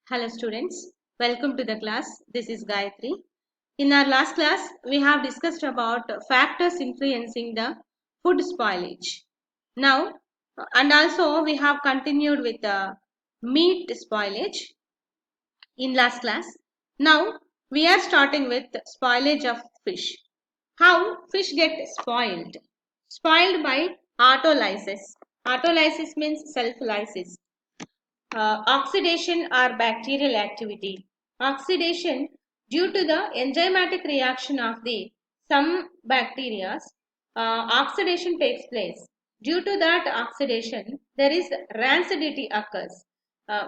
Hello students, welcome to the class. This is Gayatri. In our last class, we have discussed about factors influencing the food spoilage. Now, and also we have continued with the meat spoilage in last class. Now, we are starting with spoilage of fish. How fish get spoiled? Spoiled by autolysis. Autolysis means self-lysis. Oxidation or bacterial activity. Oxidation due to the enzymatic reaction of the some bacteria, oxidation takes place. Due to that oxidation, there is rancidity occurs.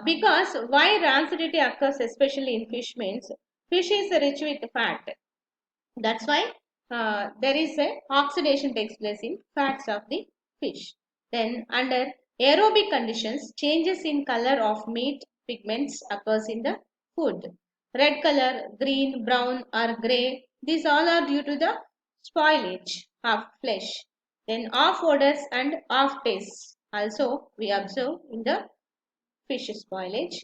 Because why rancidity occurs, especially in fish, means fish is rich with fat. That's why there is a oxidation takes place in fats of the fish. Then under aerobic conditions, changes in color of meat pigments occurs in the food. Red color, green, brown or grey, these all are due to the spoilage of flesh. Then off odors and off tastes also we observe in the fish spoilage.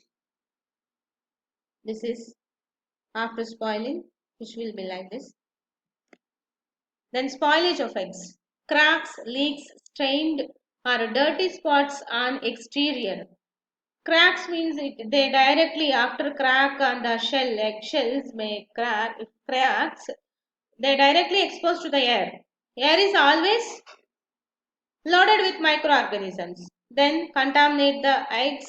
This is after spoiling, fish will be like this. Then spoilage of eggs. Cracks, leaks, stained or dirty spots on exterior. Cracks means they directly after crack on the shell, eggshells may crack, if cracks, they directly exposed to the air. Air is always loaded with microorganisms. Then contaminate the eggs,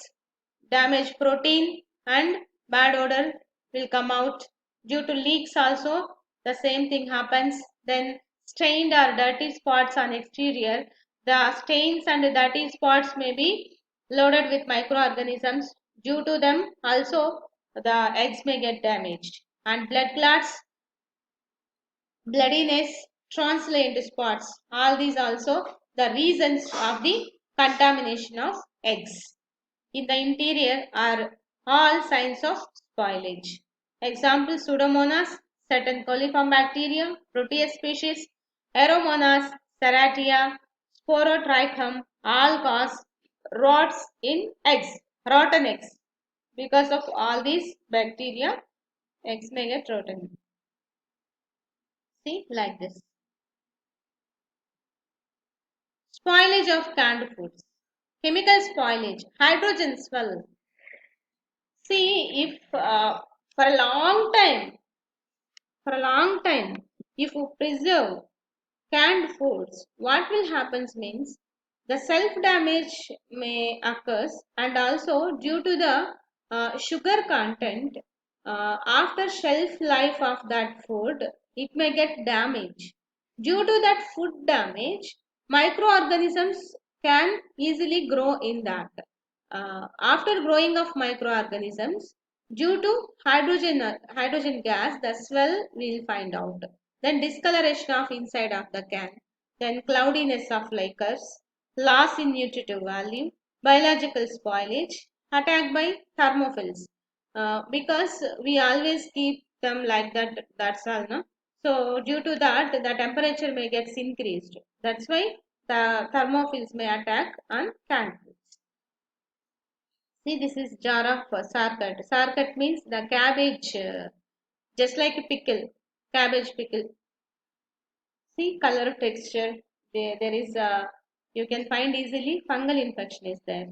damage protein and bad odor will come out. Due to leaks also the same thing happens. Then stained or dirty spots on exterior. The stains and dirty spots may be loaded with microorganisms. Due to them also the eggs may get damaged. And blood clots, bloodiness, transient spots, all these also the reasons of the contamination of eggs. In the interior are all signs of spoilage. Example Pseudomonas, certain coliform bacteria, Proteus species, Aeromonas, Serratia, Sporotrichum, all cause rots in eggs, rotten eggs. Because of all these bacteria, eggs may get rotten. See, like this. Spoilage of canned foods. Chemical spoilage, hydrogen swell. See, if for a long time, if you preserve canned foods, what will happen means the self damage may occurs, and also due to the sugar content after shelf life of that food, it may get damaged. Due to that food damage, microorganisms can easily grow in that. After growing of microorganisms, due to hydrogen gas, the swell will find out. Then discoloration of inside of the can. Then cloudiness of liquors, loss in nutritive value, biological spoilage, attack by thermophils. Because we always keep them like that, that's all. No? So due to that, the temperature may get increased. That's why the thermophils may attack on canned foods. See, this is jar of sarkat. Sarkat means the cabbage, just like a pickle, cabbage pickle. See, color, texture. There is a, you can find easily fungal infection is there.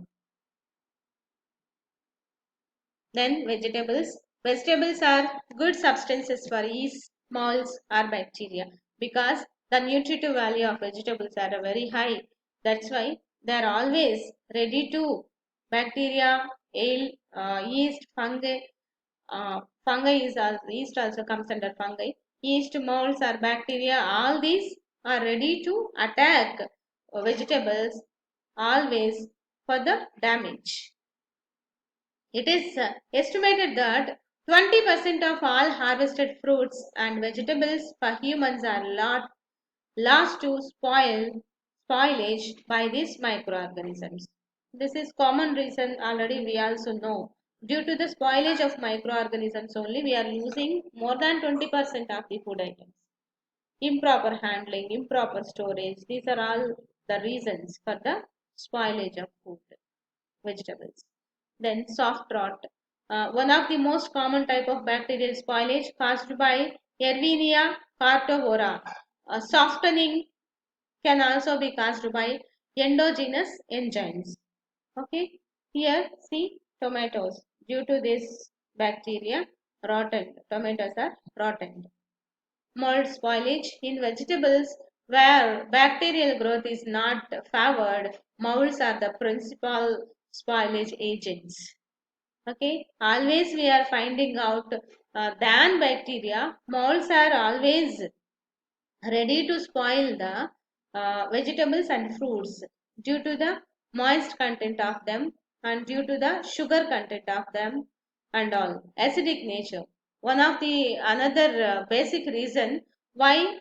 Then vegetables. Vegetables are good substances for yeast, molds or bacteria because the nutritive value of vegetables are very high. That's why they are always ready to bacteria, ale, yeast, fungi. Fungi is yeast also comes under fungi. Yeast, molds or bacteria, all these are ready to attack vegetables always for the damage. It is estimated that 20% of all harvested fruits and vegetables for humans are lost to spoilage by these microorganisms. This is common reason already we also know. Due to the spoilage of microorganisms only we are losing more than 20% of the food items. Improper handling, improper storage, these are all the reasons for the spoilage of food, vegetables. Then soft rot. One of the most common type of bacterial spoilage caused by Yersinia carnivora. Softening can also be caused by endogenous enzymes. Okay, here see tomatoes. Due to this bacteria, rotten. Tomatoes are rotten. Mold spoilage in vegetables where bacterial growth is not favored. Molds are the principal spoilage agents. Okay, always we are finding out than bacteria, molds are always ready to spoil the vegetables and fruits due to the moist content of them and due to the sugar content of them and all acidic nature. One of the another basic reason why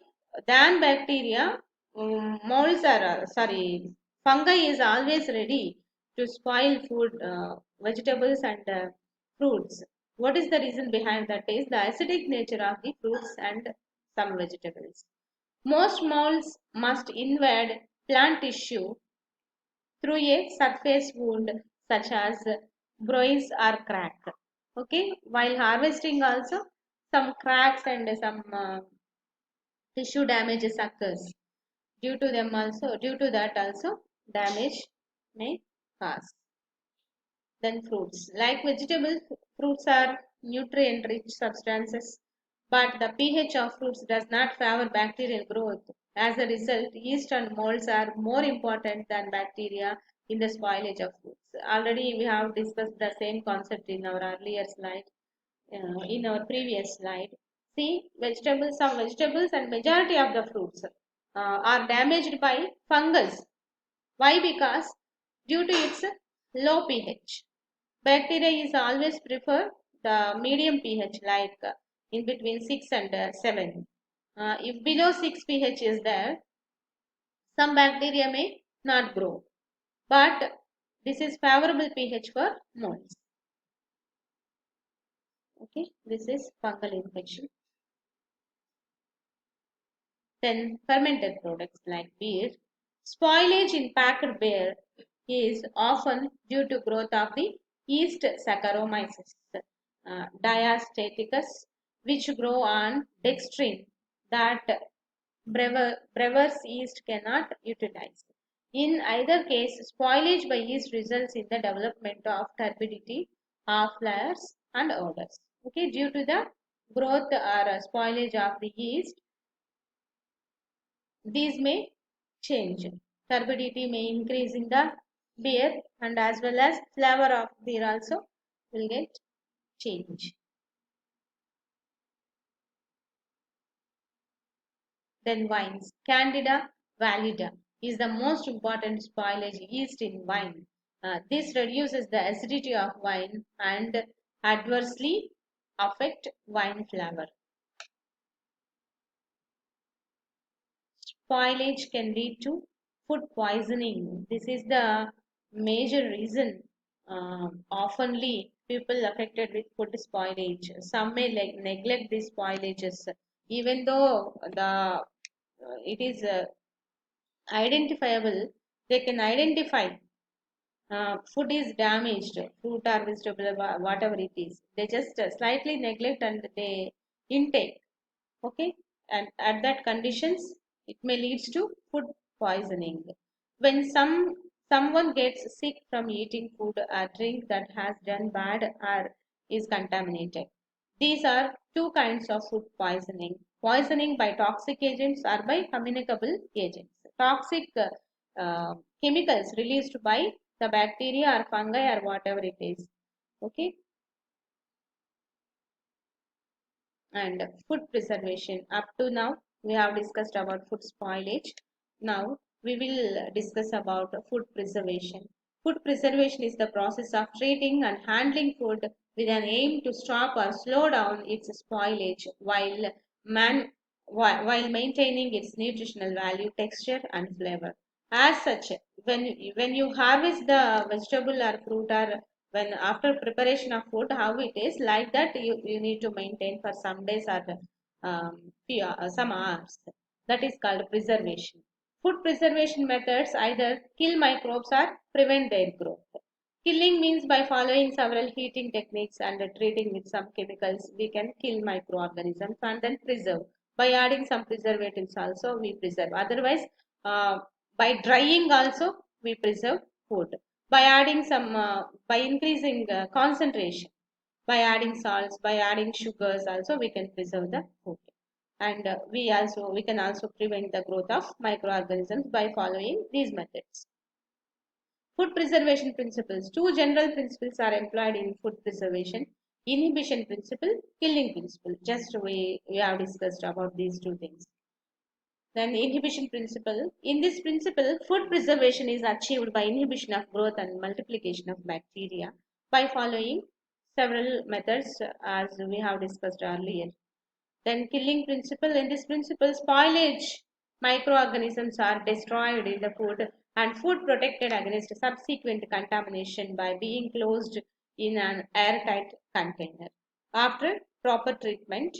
than bacteria, molds are sorry, fungi is always ready to spoil food, vegetables and fruits. What is the reason behind that is the acidic nature of the fruits and some vegetables. Most molds must invade plant tissue through a surface wound such as bruise or crack. Okay, while harvesting also some cracks and some tissue damages occurs. Due to that also damage may cause. Then fruits. Like vegetables, fruits are nutrient rich substances, but the pH of fruits does not favor bacterial growth. As a result, yeast and molds are more important than bacteria in the spoilage of fruits. Already we have discussed the same concept in our earlier slide, in our previous slide. See, some vegetables and majority of the fruits are damaged by fungus. Why? Because due to its low pH. Bacteria is always prefer the medium pH like in between 6 and 7. If below 6 pH is there, some bacteria may not grow. But this is favorable pH for molds. Okay, this is fungal infection. Then fermented products like beer. Spoilage in packed beer is often due to growth of the yeast Saccharomyces diastaticus, which grow on dextrin that brewer's yeast cannot utilize. In either case, spoilage by yeast results in the development of turbidity, half layers, and odors. Okay, due to the growth or spoilage of the yeast, these may change. Turbidity may increase in the beer and as well as flavor of beer also will get change. Then wines. Candida valida is the most important spoilage yeast in wine. This reduces the acidity of wine and adversely affect wine flavor. Spoilage can lead to food poisoning. This is the major reason. Oftenly, people affected with food spoilage. Some may neglect these spoilages, even though it is identifiable. They can identify food is damaged, fruit or vegetable, whatever it is. They just slightly neglect and they intake. Okay, and at that conditions it may leads to food poisoning. When someone gets sick from eating food or drink that has done bad or is contaminated, these are two kinds of food poisoning: poisoning by toxic agents or by communicable agents. Toxic chemicals released by the bacteria or fungi or whatever it is. Okay, and food preservation. Up to now, we have discussed about food spoilage. Now, we will discuss about food preservation. Food preservation is the process of treating and handling food with an aim to stop or slow down its spoilage while maintaining its nutritional value, texture, and flavor. As such, when you harvest the vegetable or fruit or when after preparation of food, how it is like that you need to maintain for some days or some hours. That is called preservation. Food preservation methods either kill microbes or prevent their growth. Killing means by following several heating techniques and treating with some chemicals, we can kill microorganisms and then preserve. By adding some preservatives also, we preserve. Otherwise, uh, by drying also, we preserve food. By adding some, by increasing concentration, by adding salts, by adding sugars also, we can preserve the food. And we can also prevent the growth of microorganisms by following these methods. Food preservation principles. Two general principles are employed in food preservation. Inhibition principle, killing principle. Just we have discussed about these two things. Then inhibition principle. In this principle, food preservation is achieved by inhibition of growth and multiplication of bacteria by following several methods as we have discussed earlier. Then killing principle. In this principle, spoilage microorganisms are destroyed in the food and food protected against subsequent contamination by being closed in an airtight container. After proper treatment,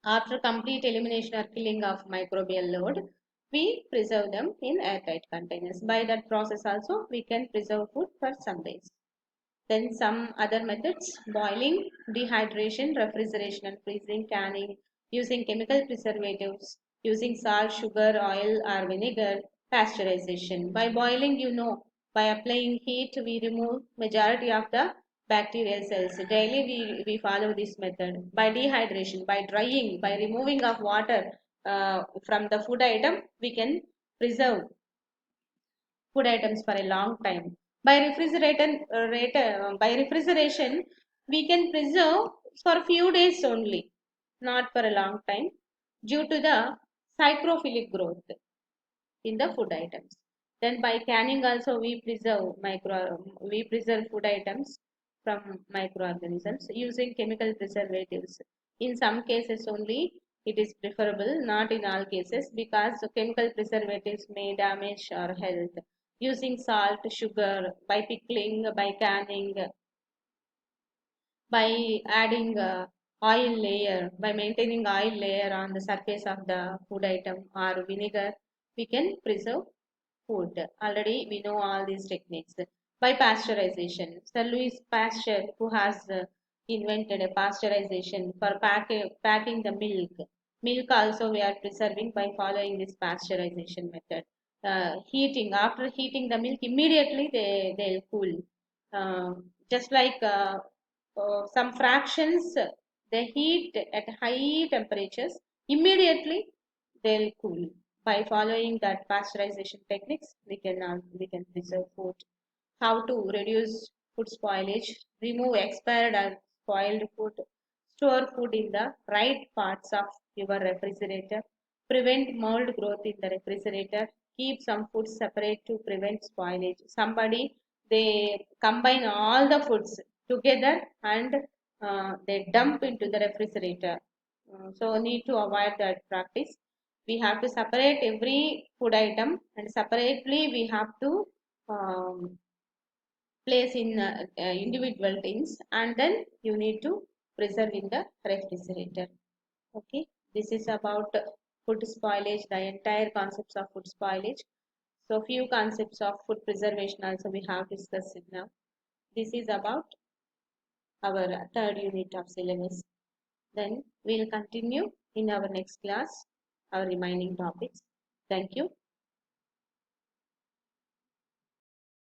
after complete elimination or killing of microbial load, we preserve them in airtight containers. By that process also, we can preserve food for some days. Then some other methods: boiling, dehydration, refrigeration and freezing, canning, using chemical preservatives, using salt, sugar, oil or vinegar, pasteurization. By boiling, by applying heat, we remove majority of the bacterial cells. Daily we follow this method. By dehydration, by drying, by removing of water from the food item, we can preserve food items for a long time. By refrigeration, we can preserve for a few days only, not for a long time, due to the psychrophilic growth in the food items. Then by canning also we preserve food items from microorganisms using chemical preservatives. In some cases only it is preferable, not in all cases, because the chemical preservatives may damage our health. Using salt, sugar, by pickling, by canning, by adding oil layer, by maintaining oil layer on the surface of the food item or vinegar, we can preserve food. Already we know all these techniques. By pasteurization, Sir Louis Pasteur, who has invented a pasteurization for packing the milk. Milk also we are preserving by following this pasteurization method. Heating, after heating the milk, immediately they'll cool. Just like some fractions, they heat at high temperatures, immediately they'll cool. By following that pasteurization techniques, we can preserve food. How to reduce food spoilage: remove expired or spoiled food, store food in the right parts of your refrigerator, prevent mold growth in the refrigerator, keep some foods separate to prevent spoilage. Somebody, they combine all the foods together and they dump into the refrigerator. So need to avoid that practice. We have to separate every food item and separately we have to place in individual tins and then you need to preserve in the refrigerator. Okay, this is about food spoilage, the entire concepts of food spoilage. So few concepts of food preservation also we have discussed it now. This is about our third unit of syllabus. Then we'll continue in our next class our remaining topics. Thank you.